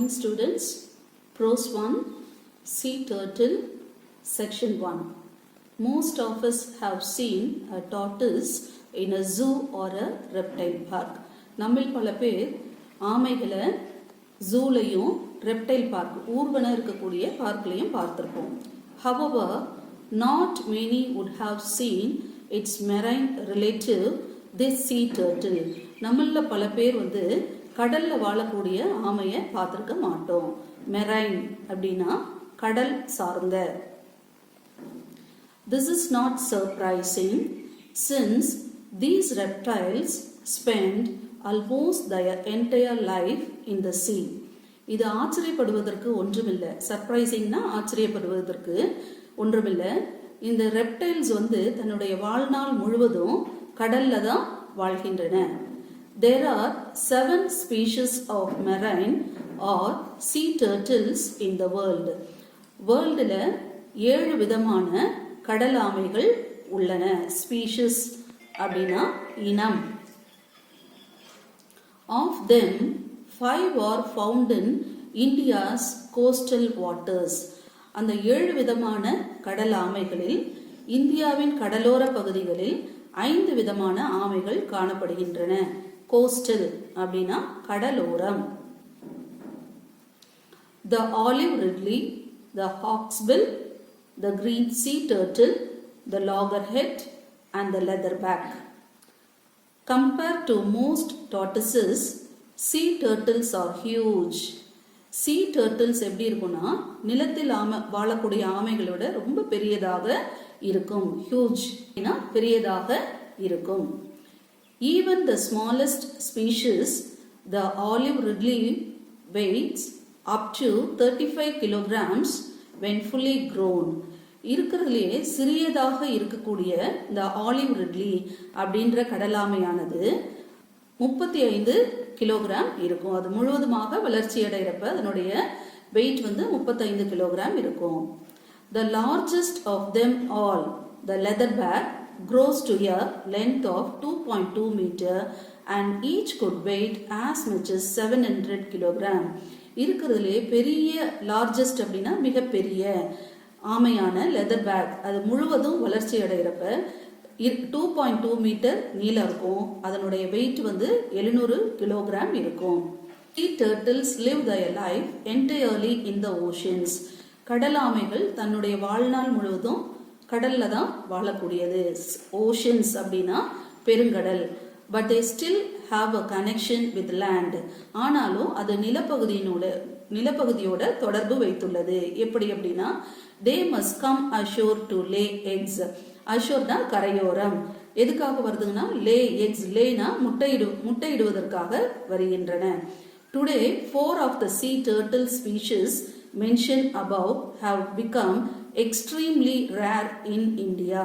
morning students. Prose 1, Sea Turtle, Section 1. Most of us have seen a tortoise in a zoo or a reptile park. நம்மில் பல பேர் ஆமைகளை ஜூலையும் reptile park ஊர்வன இருக்கக்கூடிய பார்க்லையும் பார்த்திருப்போம். However, not many would have seen its marine relative, this sea turtle. நம்மள பல பேர் கடல்ல வாழக்கூடிய ஆமையை பார்த்திருக்க மாட்டோம். மெரைன் அப்படின்னா கடல் சார்ந்த. This is not surprising since these reptiles spend almost their entire life in the sea. இது ஆச்சரியப்படுவதற்கு ஒன்றுமில்லை. சர்ப்ரைசிங்னா ஆச்சரியப்படுவதற்கு ஒன்றுமில்லை. இந்த ரெப்டைல்ஸ் தன்னுடைய வாழ்நாள் முழுவதும் கடல்ல தான் வாழ்கின்றன. There are 7 species of marine or sea turtles in the world. வேர்ல்டுல 7 விதமான கடல் ஆமைகள் உள்ளன. ஸ்பீஷிஸ் அப்படின்னா இனம். Of them, 5 are found in India's coastal waters. அந்த 7 விதமான கடல் ஆமைகளில் இந்தியாவின் கடலோர பகுதிகளில் 5 விதமான ஆமைகள் காணப்படுகின்றன. கோஸ்டல் அப்படின்னா கடலோரம். The olive ridley, the hawksbill, the green sea turtle, the loggerhead and the leatherback. Compared to most tortoises, sea turtles are huge. Sea turtles எப்படி இருக்கும்னா நிலத்தில் வாழக்கூடிய ஆமைகளோட ரொம்ப பெரியதாக இருக்கும். Huge அப்படின்னா பெரியதாக இருக்கும். Even the smallest species, the olive ridley, weighs up to 35 kilograms when fully grown. இருக்கிறதுலேயே சிறியதாக இருக்கக்கூடிய இந்த ஆலிவ் ரிட்லி அப்படின்ற கடலாமையானது 35 கிலோகிராம் இருக்கும். அது முழுவதுமாக வளர்ச்சி அடைகிறப்ப அதனுடைய வெயிட் 35 கிலோகிராம் இருக்கும். The largest of them all, the leatherback, grows to a length of 2.2 meter and each could weight as much as 700 kilogram. இருக்கிறதுலே பெரிய லார்ஜஸ்ட் அப்படின்னா மிகப்பெரிய ஆமையான லெதர் பேக் அது முழுவதும் வளர்ச்சி அடைகிறப்ப 2.2 மீட்டர் நீளம் இருக்கும். அதனுடைய வெயிட் 700 கிலோகிராம் இருக்கும். Sea turtles live their life entirely in the oceans. கடல் ஆமைகள் தன்னுடைய வாழ்நாள் முழுவதும் கடல்ல தான் வாழக்கூடியது. ஓஷன்ஸ் அப்படின்னா பெருங்கடல். But they still have a connection with land. ஆனாலும் அது நிலப்பகுதியோட தொடர்பு வைத்துள்ளது. எப்படி அப்படின்னா they must come ashore to lay eggs. அஷோர்னா கரையோரம். எதுக்காக வருதுன்னா லே எக்ஸ். லேனா முட்டையிடுவதற்காக வருகின்றன. Today 4 of the sea turtle species mentioned above have become extremely rare in India.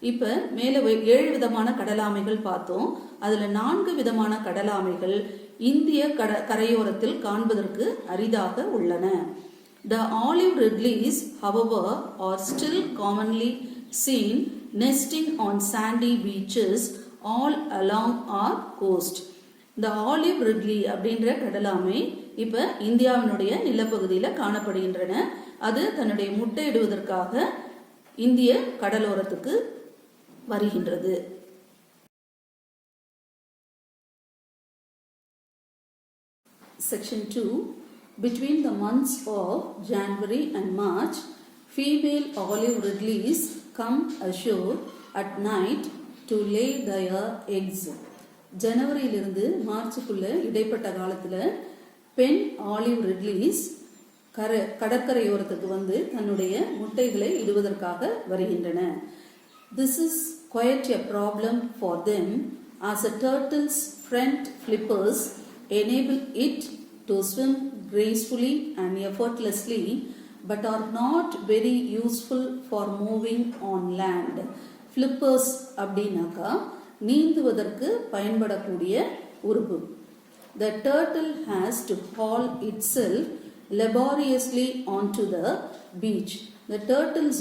இப்ப மேல 7 விதமான கடலாமைகள் பார்த்தோம். அதுல 4 விதமான கடலாமைகள் இந்திய கரையோரத்தில் காண்பதற்கு அரிதாக உள்ளன. The olive ridleys, however, are still commonly seen nesting on sandy beaches all along our coast. இந்த ஆலிவ் ரிட்லி அப்படின்ற கடலாமை இப்ப இந்தியாவினுடைய நிலப்பகுதியில் காணப்படுகின்றன. அது தன்னுடைய முட்டையிடுவதற்காக இந்திய கடலோரத்துக்கு வருகின்றது. Section 2. Between the months of January and March, female olive ridleys come ashore at night to lay their eggs. ஜனவரியிலிருந்து மார்ச்சுக்குள்ள இடைப்பட்ட காலத்துல பெண் ஆலிவ் ரிட்லீஸ் கடற்கரையோரத்துக்கு தன்னுடைய முட்டைகளை இடுவதற்காக வருகின்றன. This is quite a problem for them as a turtle's front flippers enable it to swim gracefully and effortlessly but are not very useful for moving on land. Flippers அப்படின்னாக்கா நீந்துவதற்கு பயன்படக்கூடிய உறுப்பு. The turtle has to haul itself laboriously onto the beach. The turtles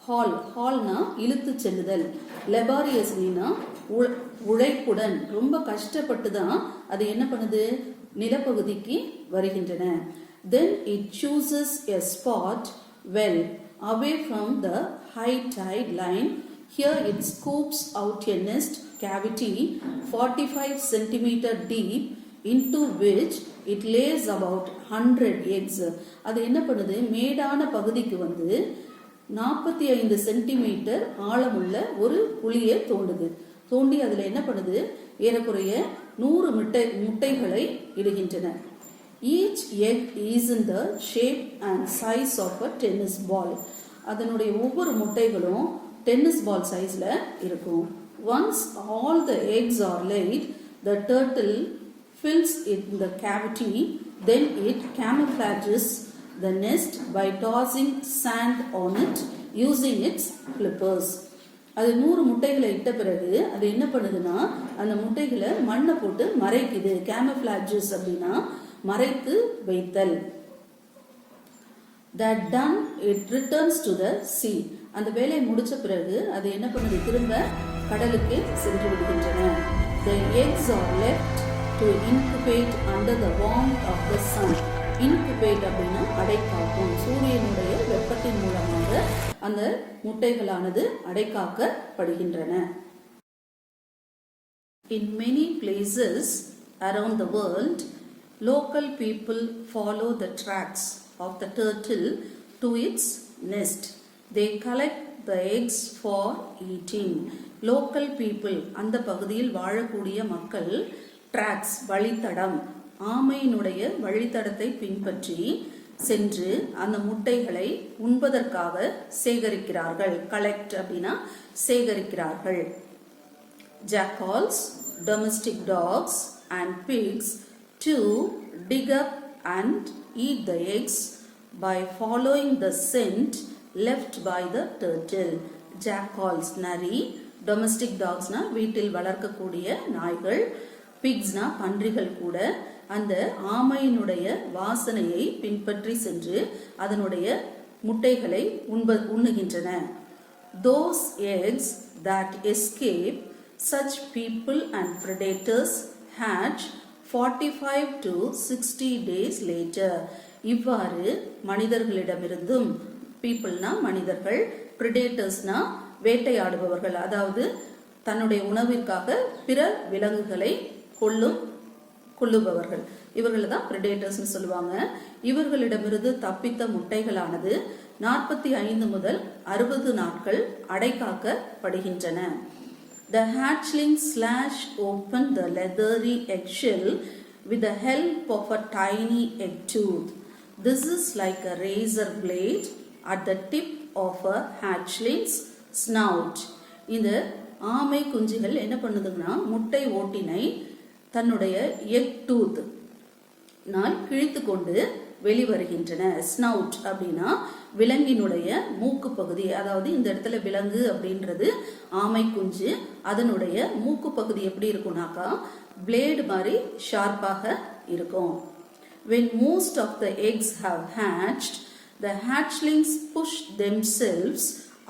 ஹால்னா இழுத்து செல்லுதல், லெபாரியஸ்லினா உழைப்புடன் ரொம்ப கஷ்டப்பட்டு தான் அது என்ன பண்ணுது, நிலப்பகுதிக்கு வருகின்றன. Then it chooses a spot well away from the high tide line. Here it scoops out a nest cavity 45 cm deep into which it lays about 100 eggs. அது என்ன பண்ணுது, மேடான பகுதிக்கு வந்து 45 சென்டிமீட்டர் ஆழமுள்ள ஒரு குழியை தோண்டி அதில் என்ன பண்ணுது, ஏறக்குறைய 100 முட்டைகளை இடுகின்றன. Each egg is in the shape and size of a tennis ball. அதனுடைய ஒவ்வொரு முட்டைகளும் டென்னிஸ் பால் சைஸ்ல இருக்கும். Once all the eggs are laid, the turtle fills in the cavity. Then it camouflages the nest by tossing sand on it using its flippers. அது 100 முட்டைகளை இட்ட பிறகு அது என்ன பண்ணுதுன்னா, அந்த முட்டைகளை மண்ணை போட்டு மறைக்குது. camouflages அப்படின்னா மறைத்து வைத்தல். That done, it returns to the sea. அந்த வேலையை முடிச்ச பிறகு அது என்ன பண்ணுது, திரும்ப கடலுக்கு சென்று விடுகின்றன. The eggs are left to incubate under the warmth of the sun. Incubate அப்படின்னா அடைக்காக்கும். சூரியனுடைய வெப்பத்தின் மூலமாக அந்த முட்டைகளானது அடைக்காக்கப்படுகின்றன. In many places around the world, local people follow the tracks of the turtle to its nest. They collect the eggs for eating. Local people, அந்த பகுதியில் வாழக்கூடிய மக்கள், tracks வழித்தடம், ஆமையினுடைய வழித்தடத்தை பின்பற்றி சென்று அந்த முட்டைகளை உண்பதற்காக சேகரிக்கிறார்கள். collect அப்படின்னா சேகரிக்கிறார்கள். Jackals, domestic dogs and pigs to dig up and eat the eggs by following the scent left by the turtle. Jackals நரி, domestic dogsனா வீட்டில் வளர்க்கக்கூடிய நாய்கள், pigsனா பன்றிகள் கூட அந்த ஆமையினுடைய வாசனையை பின்பற்றி சென்று அதனுடைய முட்டைகளை உண்ணுகின்றன. Those eggs that escape such people and predators hatch 45 to 60 days later. இவ்வாறு மனிதர்களிடமிருந்தும், பீப்புள்னா மனிதர்கள், பிரிடேட்டர்ஸ்னா வேட்டையாடுபவர்கள், அதாவது தன்னுடைய உணவிற்காக பிற விலங்குகளை கொல்லுபவர்கள், இவர்கள் தான் பிரிடேட்டர்ஸ்னு சொல்லுவாங்க. இவர்களிடமிருந்து தப்பித்த முட்டைகளானது 45 முதல் 60 நாட்கள் அடைக்காக்கப்படுகின்றன. The hatchlings slash open the leathery eggshell with the help of a tiny egg tooth. This is like a razor blade at the tip of a hatchling's snout. இந்த ஆமை குஞ்சுகள் என்ன பண்ணுதுன்னா, முட்டை ஓட்டினை தன்னுடைய எக் டூத் நாள் கிழித்து கொண்டு வெளிவருகின்றன. ஸ்னவுட் அப்படின்னா விலங்கினுடைய மூக்கு பகுதி, அதாவது இந்த இடத்துல விலங்கு அப்படின்றது ஆமை குஞ்சு, அதனுடைய மூக்கு பகுதி எப்படி இருக்கும்னாக்கா பிளேடு மாதிரி ஷார்ப்பாக இருக்கும். When most of the eggs have hatched, the hatchlings push themselves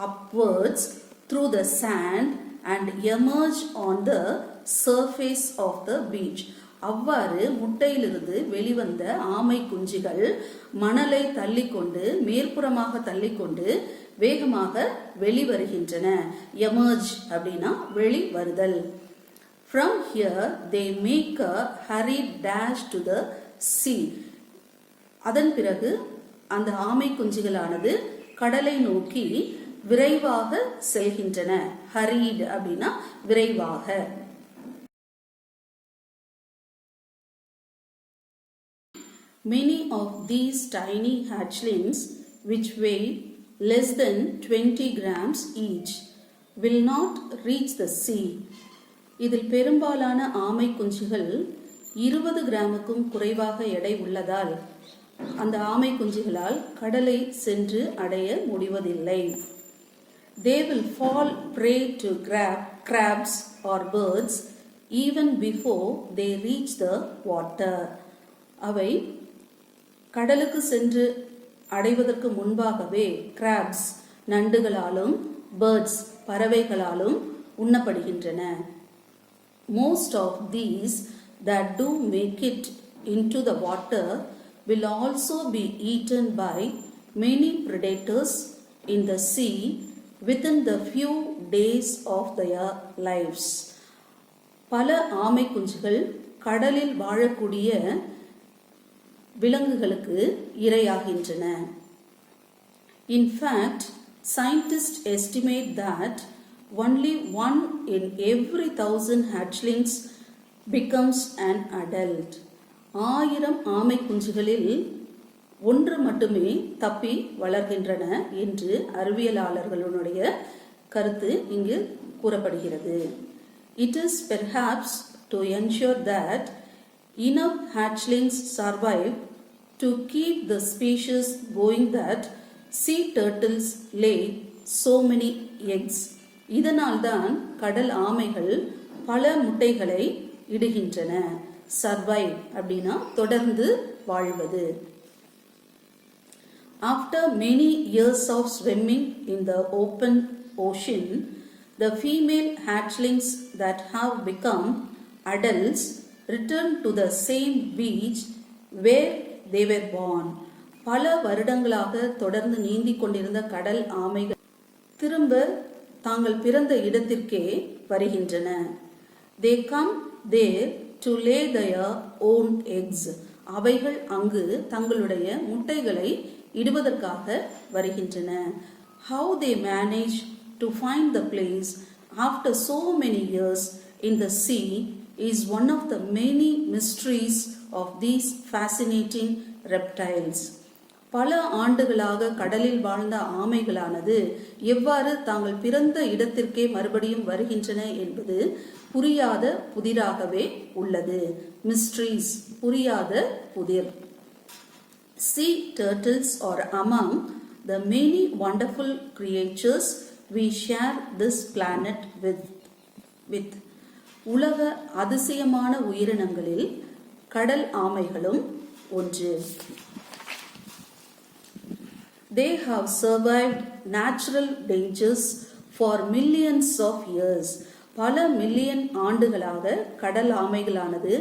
upwards through the sand and emerge on the surface of the beach. அவ்வாறு முட்டையிலிருந்து வெளிவந்த ஆமை குஞ்சுகள் மணலை தள்ளிக்கொண்டு, மேற்புறமாக தள்ளிக்கொண்டு வேகமாக வெளிவருகின்றன. எமர்ஜ் அப்படின்னா வெளிவருதல். From here they make a hurried dash to the sea. அதன் பிறகு அந்த ஆமை குஞ்சுகளானது கடலை நோக்கி விரைவாக செல்கின்றன. hurried அப்படின்னா விரைவாக. Many of these tiny hatchlings, which weigh less than 20 grams each, will not reach the sea. இதில் பெரும்பாலான ஆமை குஞ்சுகள் 20 கிராமுக்கும் குறைவாக எடை உள்ளதால் அந்த ஆமை குஞ்சுகளால் கடலை சென்று அடைய முடிவதில்லை. They will fall prey to crabs or birds even before they reach the water. அவை கடலுக்கு சென்று அடைவதற்கு முன்பாகவே கிராப்ஸ் நண்டுகளாலும் பேர்ட்ஸ் பறவைகளாலும் உண்ணப்படுகின்றன. Most of these that do make it into the water will also be eaten by many predators in the sea within the few days of their lives. பல ஆமை குஞ்சுகள் கடலில் வாழக்கூடிய விலங்குகளுக்கு இரையாகின்றன. In fact, scientists estimate that only 1 in every 1,000 hatchlings becomes an adult. 1000 ஆமை குஞ்சுகளில் ஒன்று மட்டுமே தப்பி வளர்கின்றன என்று அறிவியலாளர்களுடைய கருத்து இங்கு கூறப்படுகிறது. It is perhaps to ensure that enough hatchlings survive to keep the species going that sea turtles lay so many eggs. இதனால்தான் கடல் ஆமைகள் பல முட்டைகளை இடுகின்றன. சர்வைவ் அப்படின்னா தொடர்ந்து வாழ்வது. After many years of swimming in the open ocean, the female hatchlings that have become adults return to the same beach where they were born. பல வருடங்களாக தொடர்ந்து நீந்தி கொண்டிருந்த கடல் ஆமைகள் திரும்ப தாங்கள் பிறந்த இடத்திற்கே வருகின்றன. They come there to lay their own eggs. அவைகள் அங்கு தங்களுடைய முட்டைகளை இடுவதற்காக வருகின்றன. How they manage to find the place after so many years in the sea is one of the many mysteries of these fascinating reptiles. பல ஆண்டுகளாக கடலில் வாழ்ந்த ஆமைகளானது எவ்வாறு தாங்கள் பிறந்த இடத்திற்கே மறுபடியும் வருகின்றன என்பது புரியாத புதிராகவே உள்ளது. மிஸ்ட்ரீஸ், புரியாத புதிர். Sea turtles are among the many wonderful creatures we share this planet with. உலக அதிசயமான உயிரினங்களில் கடல் ஆமைகளும் ஒன்று. They have survived natural dangers for millions of years. பல மில்லியன் ஆண்டுகளாக கடல் ஆமைகளானது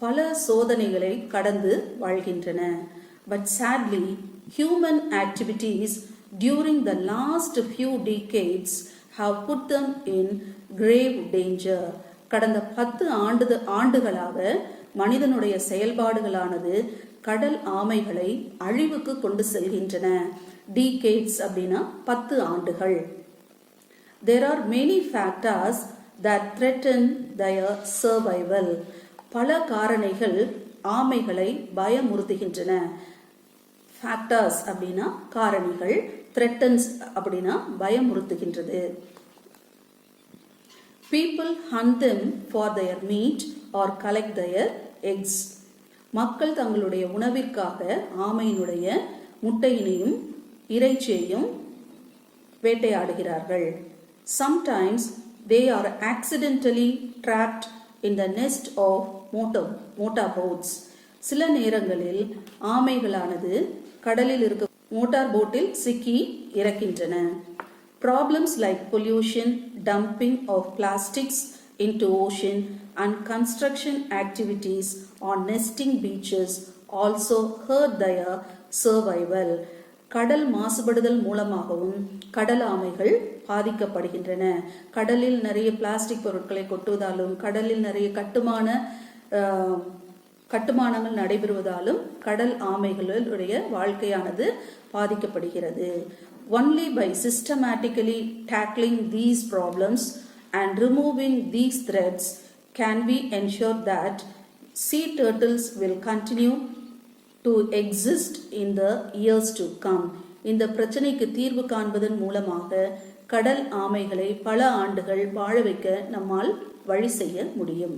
பல சோதனைகளை கடந்து வாழ்கின்றன. But sadly, human activities during the last few decades have put them in grave danger. கடந்த 10 ஆண்டுகளாக மனிதனுடைய செயல்பாடுகளானது கடல் ஆமைகளை அழிவுக்கு கொண்டு செல்கின்றன. Decades அப்படின்னா 10 ஆண்டுகள். There are many factors that threaten their survival. பல காரணிகள் ஆமைகளை பயமுறுத்துகின்றன. Factors அப்படின்னா காரணிகள், threatens அப்படின்னா பயமுறுத்துகின்றது. People hunt them for their meat or collect their eggs. மக்கள் தங்களுடைய உணவிற்காக ஆமையினுடைய முட்டையினையும் இறைச்சியையும் வேட்டையாடுகிறார்கள். Sometimes they are accidentally trapped in the nest of motorboats. சில நேரங்களில் ஆமைகளானது கடலில் இருக்க மோட்டார் போட்டில் சிக்கி இறக்கின்றன. Problems like pollution, dumping of plastics into ocean and construction activities on nesting beaches also hurt their survival. கடல் மாசுபடுதல் மூலமாகவும் கடல் ஆமைகள் பாதிக்கப்படுகின்றன. கடலில் நிறைய பிளாஸ்டிக் பொருட்களை கொட்டுவதாலும் கடலில் நிறைய கட்டுமானங்கள் நடைபெறுவதாலும் கடல் ஆமைகளுடைய வாழ்க்கையானது பாதிக்கப்படுகிறது. Only by systematically tackling these problems and removing these threats can we ensure that sea turtles will continue to exist in the years to come. இந்த பிரச்சனைக்கு தீர்வு காண்பதன் மூலமாக கடல் ஆமைகளை பல ஆண்டுகள் வாழ வைக்க நம்மால் வழி செய்ய முடியும்.